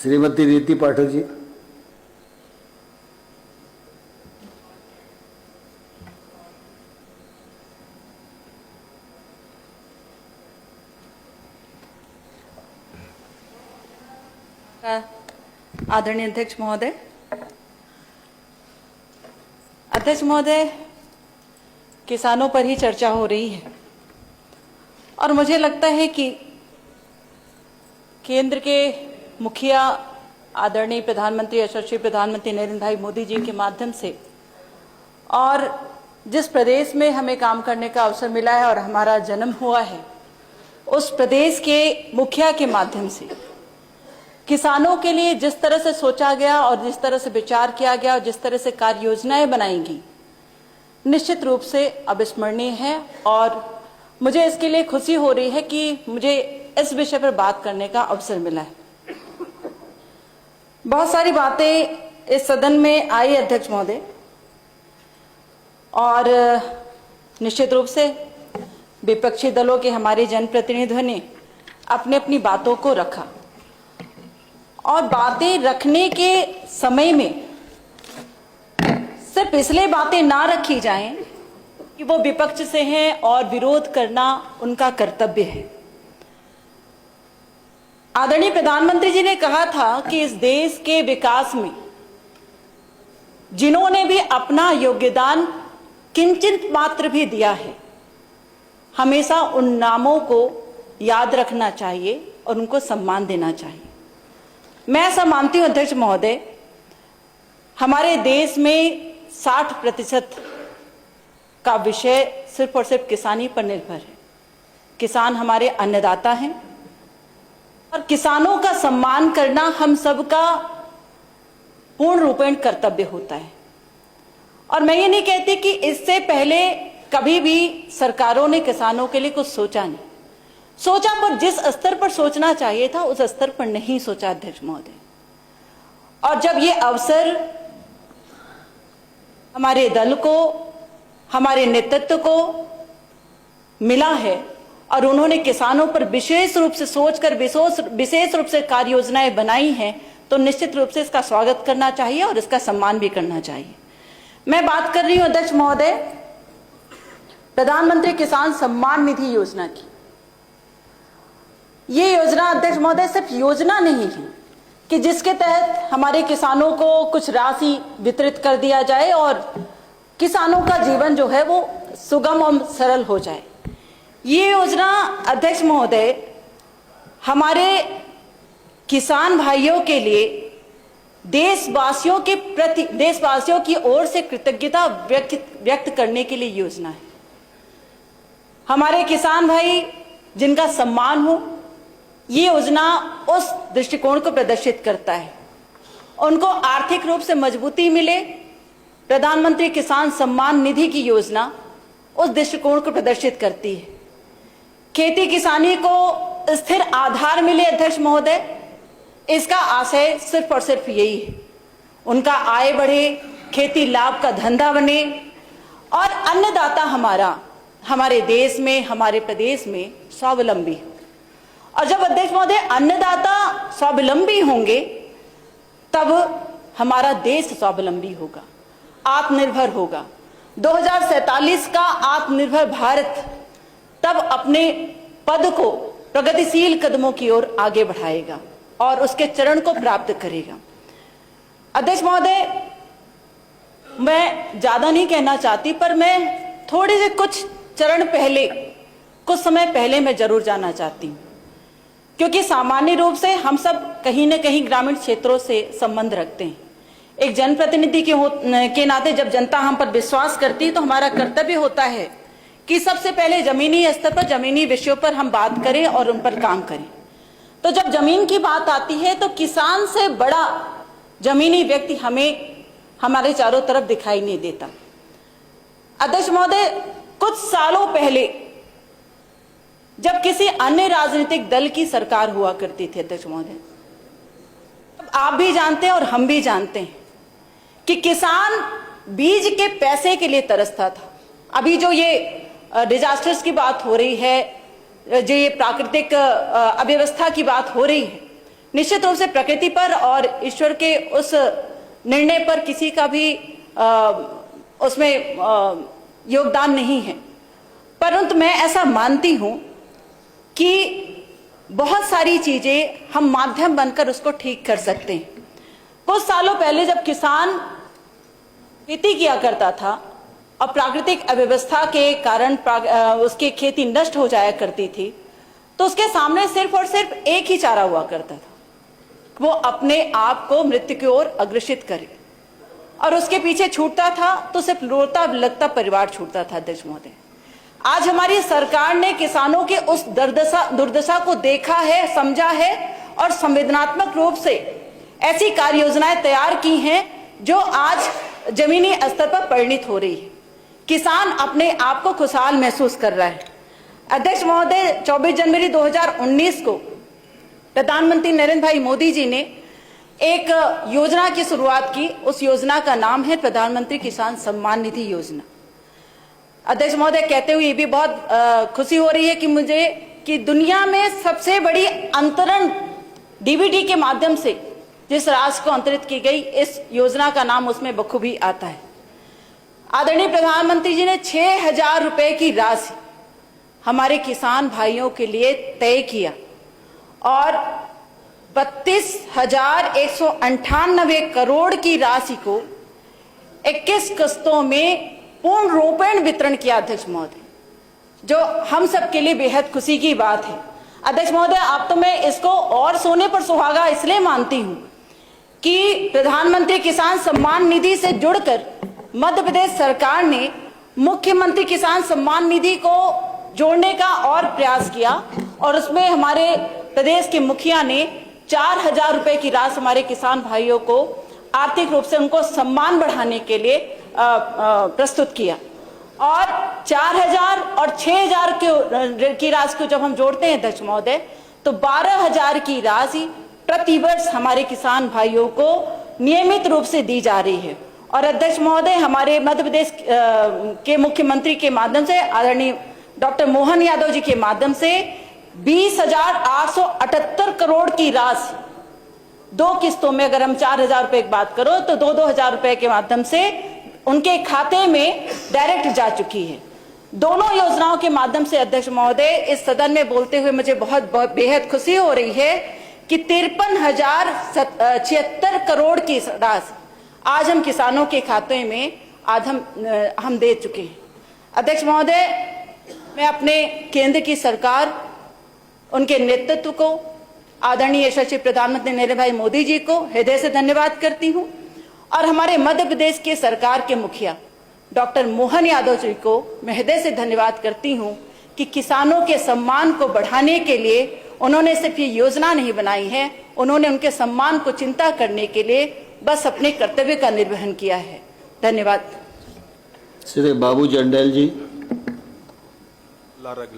श्रीमती रीति पाठक जी। आदरणीय अध्यक्ष महोदय, किसानों पर ही चर्चा हो रही है और मुझे लगता है कि केंद्र के मुखिया आदरणीय प्रधानमंत्री यशस्वी प्रधानमंत्री नरेंद्र भाई मोदी जी के माध्यम से और जिस प्रदेश में हमें काम करने का अवसर मिला है और हमारा जन्म हुआ है, उस प्रदेश के मुखिया के माध्यम से किसानों के लिए जिस तरह से सोचा गया और जिस तरह से विचार किया गया और जिस तरह से कार्य योजनाएं बनाएंगी, निश्चित रूप से अविस्मरणीय है। और मुझे इसके लिए खुशी हो रही है कि मुझे इस विषय पर बात करने का अवसर मिला है। बहुत सारी बातें इस सदन में आई अध्यक्ष महोदय, और निश्चित रूप से विपक्षी दलों के हमारे जनप्रतिनिधियों ने अपनी अपनी बातों को रखा और बातें रखने के समय में सिर्फ इसलिए बातें ना रखी जाएं कि वो विपक्ष से हैं और विरोध करना उनका कर्तव्य है। आदरणीय प्रधानमंत्री जी ने कहा था कि इस देश के विकास में जिन्होंने भी अपना योगदान किंचित मात्र भी दिया है, हमेशा उन नामों को याद रखना चाहिए और उनको सम्मान देना चाहिए। मैं ऐसा मानती हूं अध्यक्ष महोदय, हमारे देश में 60% का विषय सिर्फ और सिर्फ किसानी पर निर्भर है। किसान हमारे अन्नदाता हैं और किसानों का सम्मान करना हम सबका पूर्ण रूपेण कर्तव्य होता है। और मैं ये नहीं कहती कि इससे पहले कभी भी सरकारों ने किसानों के लिए कुछ सोचा नहीं, सोचा पर जिस स्तर पर सोचना चाहिए था उस स्तर पर नहीं सोचा अध्यक्ष महोदय। और जब ये अवसर हमारे दल को, हमारे नेतृत्व को मिला है और उन्होंने किसानों पर विशेष रूप से सोचकर विशेष रूप से कार्य योजनाएं बनाई हैं, तो निश्चित रूप से इसका स्वागत करना चाहिए और इसका सम्मान भी करना चाहिए। मैं बात कर रही हूं अध्यक्ष महोदय प्रधानमंत्री किसान सम्मान निधि योजना की। ये योजना अध्यक्ष महोदय सिर्फ योजना नहीं है कि जिसके तहत हमारे किसानों को कुछ राशि वितरित कर दिया जाए और किसानों का जीवन जो है वो सुगम और सरल हो जाए। ये योजना अध्यक्ष महोदय हमारे किसान भाइयों के लिए देशवासियों के प्रति, देशवासियों की ओर से कृतज्ञता व्यक्त करने के लिए योजना है। हमारे किसान भाई जिनका सम्मान हो, ये योजना उस दृष्टिकोण को प्रदर्शित करता है। उनको आर्थिक रूप से मजबूती मिले, प्रधानमंत्री किसान सम्मान निधि की योजना उस दृष्टिकोण को प्रदर्शित करती है। खेती किसानी को स्थिर आधार मिले अध्यक्ष महोदय, इसका आशय सिर्फ और सिर्फ यही है। उनका आय बढ़े, खेती लाभ का धंधा बने और अन्नदाता हमारे देश में, हमारे प्रदेश में स्वावलंबी हो। और जब अध्यक्ष महोदय अन्नदाता स्वावलंबी होंगे तब हमारा देश स्वावलंबी होगा, आत्मनिर्भर होगा। 2047 का आत्मनिर्भर भारत तब अपने पद को प्रगतिशील कदमों की ओर आगे बढ़ाएगा और उसके चरण को प्राप्त करेगा। अध्यक्ष महोदय, मैं ज्यादा नहीं कहना चाहती, पर मैं थोड़े से कुछ चरण पहले, कुछ समय पहले मैं जरूर जाना चाहती हूँ, क्योंकि सामान्य रूप से हम सब कहीं न कहीं ग्रामीण क्षेत्रों से संबंध रखते हैं। एक जनप्रतिनिधि के नाते जब जनता हम पर विश्वास करती है तो हमारा कर्तव्य होता है कि सबसे पहले जमीनी स्तर पर, जमीनी विषयों पर हम बात करें और उन पर काम करें। तो जब जमीन की बात आती है तो किसान से बड़ा जमीनी व्यक्ति हमें हमारे चारों तरफ दिखाई नहीं देता। अध्यक्ष महोदय, कुछ सालों पहले जब किसी अन्य राजनीतिक दल की सरकार हुआ करती थी अध्यक्ष महोदय, आप भी जानते हैं और हम भी जानते हैं कि किसान बीज के पैसे के लिए तरसता था। अभी जो ये डिजास्टर्स की बात हो रही है, जो ये प्राकृतिक अव्यवस्था की बात हो रही है, निश्चित रूप से प्रकृति पर और ईश्वर के उस निर्णय पर किसी का भी उसमें योगदान नहीं है। परंतु मैं ऐसा मानती हूं कि बहुत सारी चीजें हम माध्यम बनकर उसको ठीक कर सकते हैं। कुछ सालों पहले जब किसान खेती किया करता था और प्राकृतिक अव्यवस्था के कारण उसकी खेती नष्ट हो जाया करती थी, तो उसके सामने सिर्फ और सिर्फ एक ही चारा हुआ करता था, वो अपने आप को मृत्यु की ओर अग्रसित करे, और उसके पीछे छूटता था तो सिर्फ रोता लगता परिवार छूटता था। अध्यक्ष महोदय, आज हमारी सरकार ने किसानों के उस दुर्दशा को देखा है, समझा है और संवेदनात्मक रूप से ऐसी कार्य योजनाएं तैयार की हैं जो आज जमीनी स्तर पर परिणित हो रही है। किसान अपने आप को खुशहाल महसूस कर रहा है। अध्यक्ष महोदय, 24 जनवरी 2019 को प्रधानमंत्री नरेंद्र भाई मोदी जी ने एक योजना की शुरुआत की। उस योजना का नाम है प्रधानमंत्री किसान सम्मान निधि योजना। अध्यक्ष महोदय, कहते हुए ये भी बहुत खुशी हो रही है कि मुझे कि दुनिया में सबसे बड़ी अंतरण डीबीटी के माध्यम से जिस राशि को अंतरित की गई, इस योजना का नाम उसमें बखूबी आता है। आदरणीय प्रधानमंत्री जी ने 6,000 रुपए की राशि हमारे किसान भाइयों के लिए तय किया और 32,198 करोड़ की राशि को 21 किस्तों में पूर्ण रूपेण वितरण किया। अध्यक्ष महोदय, जो हम सब के लिए बेहद खुशी की बात है। अध्यक्ष महोदय, आप तो मैं इसको और सोने पर सुहागा इसलिए मानती हूं कि प्रधानमंत्री किसान सम्मान निधि से जुड़कर मध्य प्रदेश सरकार ने मुख्यमंत्री किसान सम्मान निधि को जोड़ने का और प्रयास किया और उसमें हमारे प्रदेश के मुखिया ने 4,000 रुपए की राशि हमारे किसान भाइयों को आर्थिक रूप से उनको सम्मान बढ़ाने के लिए प्रस्तुत किया। और 4,000 और 6,000 की राशि को जब हम जोड़ते हैं अध्यक्ष महोदय, तो 12,000 की राशि प्रति वर्ष हमारे किसान भाइयों को नियमित रूप से दी जा रही है। और अध्यक्ष महोदय, हमारे मध्य प्रदेश के मुख्यमंत्री के माध्यम से आदरणीय डॉक्टर मोहन यादव जी के माध्यम से 20,878 करोड़ की राशि 2 किस्तों में, अगर हम 4,000 रुपए की बात करो तो 2,000 रुपए के माध्यम से उनके खाते में डायरेक्ट जा चुकी है। दोनों योजनाओं के माध्यम से अध्यक्ष महोदय, इस सदन में बोलते हुए मुझे बहुत बेहद खुशी हो रही है कि 53,076 करोड़ की राशि आज हम किसानों के खाते में आज हम दे चुके हैं। अध्यक्ष महोदय, मैं अपने केंद्र की सरकार, उनके नेतृत्व को, आदरणीय यशस्वी प्रधानमंत्री नरेंद्र भाई मोदी जी को हृदय से धन्यवाद करती हूं और हमारे मध्य प्रदेश के सरकार के मुखिया डॉक्टर मोहन यादव जी को मैं हृदय से धन्यवाद करती हूं कि किसानों के सम्मान को बढ़ाने के लिए उन्होंने सिर्फ ये योजना नहीं बनाई है, उन्होंने उनके सम्मान को चिंता करने के लिए बस अपने कर्तव्य का निर्वहन किया है। धन्यवाद। श्री बाबू जंडेल जी। ला रहा है।